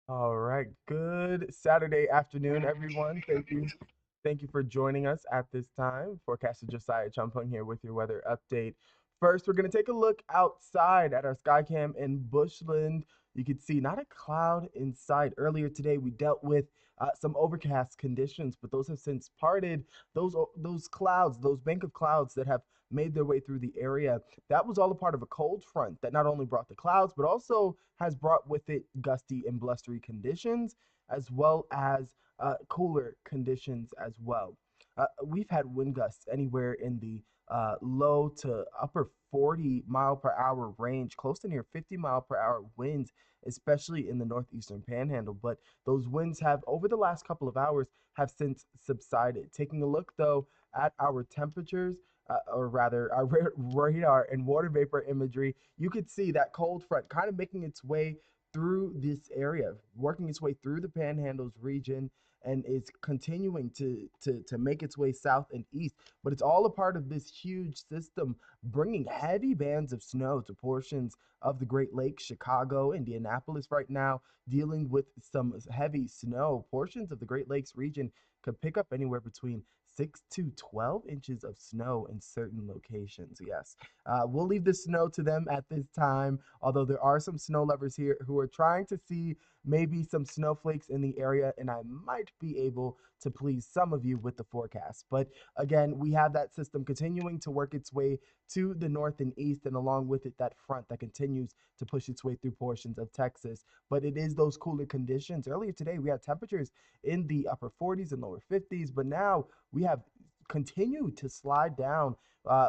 All right. Good Saturday afternoon, everyone. Thank you for joining us at this time. Forecaster Josiah Acheampong here with your weather update. First, we're going to take a look outside at our Skycam in Bushland. You can see not a cloud in sight. Earlier today, we dealt with some overcast conditions, but those have since parted. Those clouds, those bank of clouds that have made their way through the area, that was all a part of a cold front that not only brought the clouds, but also has brought with it gusty and blustery conditions, as well as cooler conditions as well. We've had wind gusts anywhere in the low to upper 40 mile per hour range, close to near 50 mile per hour winds, especially in the northeastern panhandle. But those winds have, over the last couple of hours, have since subsided. Taking a look though at our temperatures, or rather our radar and water vapor imagery, you could see that cold front kind of making its way through this area, working its way through the Panhandles region, and is continuing to make its way south and east. But it's all a part of this huge system bringing heavy bands of snow to portions of the Great Lakes, Chicago, Indianapolis right now, dealing with some heavy snow. Portions of the Great Lakes region could pick up anywhere between 6 to 12 inches of snow in certain locations. Yes. We'll leave the snow to them at this time, although there are some snow lovers here who are trying to see maybe some snowflakes in the area, and I might be able to please some of you with the forecast. But again, we have that system continuing to work its way to the north and east, and along with it, that front that continues to push its way through portions of Texas. But it is those cooler conditions. Earlier today, we had temperatures in the upper 40s and lower 50s, but now we have continued to slide down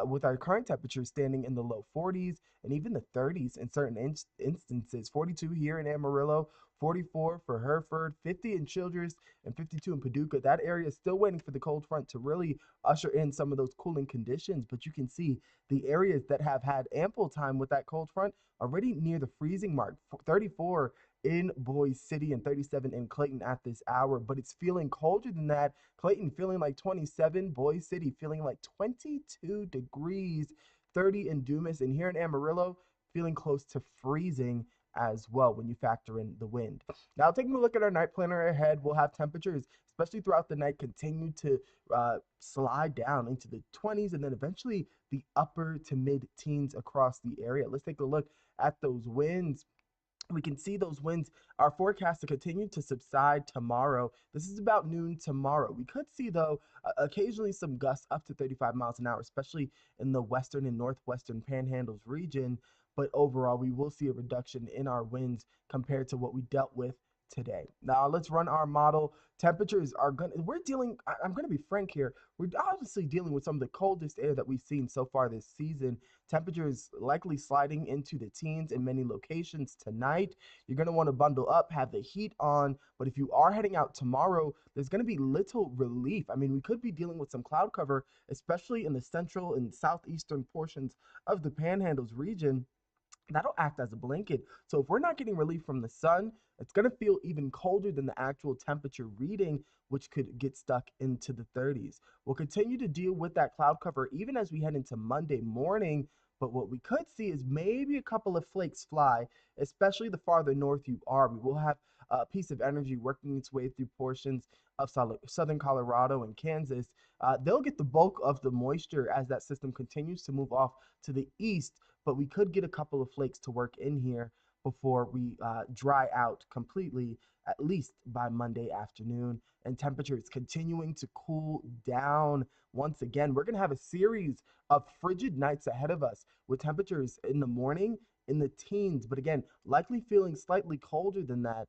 with our current temperature standing in the low 40s and even the 30s in certain instances. 42 here in Amarillo, 44 for Hereford, 50 in Childress, and 52 in Paducah. That area is still waiting for the cold front to really usher in some of those cooling conditions. But you can see the areas that have had ample time with that cold front already near the freezing mark. 34 in Boise City and 37 in Clayton at this hour, but it's feeling colder than that. Clayton feeling like 27, Boise City feeling like 22 degrees, 30 in Dumas, and here in Amarillo feeling close to freezing as well when you factor in the wind. Now, taking a look at our night planner ahead, we'll have temperatures, especially throughout the night, continue to slide down into the 20s and then eventually the upper to mid teens across the area. Let's take a look at those winds. We can see those winds are forecast to continue to subside tomorrow. This is about noon tomorrow. We could see, though, occasionally some gusts up to 35 miles an hour, especially in the western and northwestern panhandles region. But overall, we will see a reduction in our winds compared to what we dealt with today. Now, let's run our model. Temperatures are going to, we're dealing, I'm going to be frank here. We're obviously dealing with some of the coldest air that we've seen so far this season. Temperatures likely sliding into the teens in many locations tonight. You're going to want to bundle up, have the heat on. But if you are heading out tomorrow, there's going to be little relief. I mean, we could be dealing with some cloud cover, especially in the central and southeastern portions of the Panhandles region. That'll act as a blanket. So if we're not getting relief from the sun, it's going to feel even colder than the actual temperature reading, which could get stuck into the 30s. We'll continue to deal with that cloud cover even as we head into Monday morning. But what we could see is maybe a couple of flakes fly, especially the farther north you are. We will have a piece of energy working its way through portions of southern Colorado and Kansas. They'll get the bulk of the moisture as that system continues to move off to the east, but we could get a couple of flakes to work in here before we dry out completely, at least by Monday afternoon. And temperatures continuing to cool down once again. We're going to have a series of frigid nights ahead of us with temperatures in the morning in the teens, but again, likely feeling slightly colder than that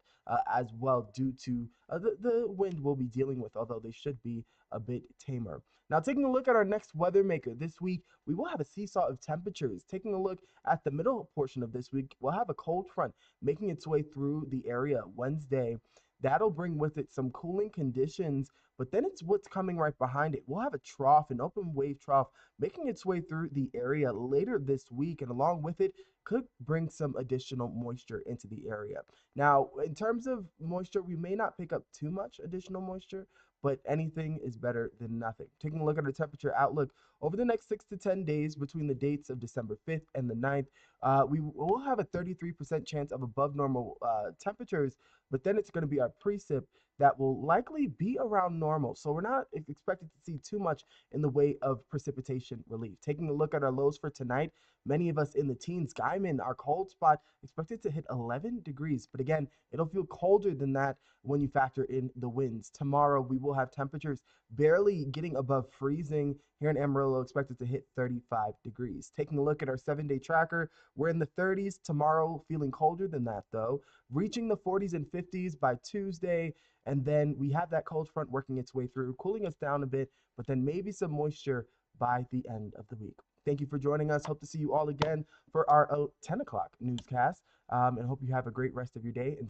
as well due to the wind we'll be dealing with, although they should be a bit tamer. Now, taking a look at our next weather maker this week, we will have a seesaw of temperatures. Taking a look at the middle portion of this week, we'll have a cold front making its way through the area Wednesday. That'll bring with it some cooling conditions, but then it's what's coming right behind it. We'll have a trough, an open wave trough, making its way through the area later this week, and along with it, could bring some additional moisture into the area. Now, in terms of moisture, we may not pick up too much additional moisture, but anything is better than nothing. Taking a look at our temperature outlook over the next 6 to 10 days between the dates of December 5th and the 9th, we will have a 33% chance of above normal temperatures, but then it's going to be our precip that will likely be around normal. So we're not expected to see too much in the way of precipitation relief. Taking a look at our lows for tonight, many of us in the teens, Guyman, our cold spot, expected to hit 11 degrees. But again, it'll feel colder than that when you factor in the winds. Tomorrow, we will have temperatures barely getting above freezing. Here in Amarillo, expected to hit 35 degrees. Taking a look at our 7-day tracker, we're in the 30s tomorrow, feeling colder than that though, reaching the 40s and 50s by Tuesday. And then we have that cold front working its way through, cooling us down a bit, but then maybe some moisture by the end of the week. Thank you for joining us. Hope to see you all again for our 10 o'clock newscast. And hope you have a great rest of your day. And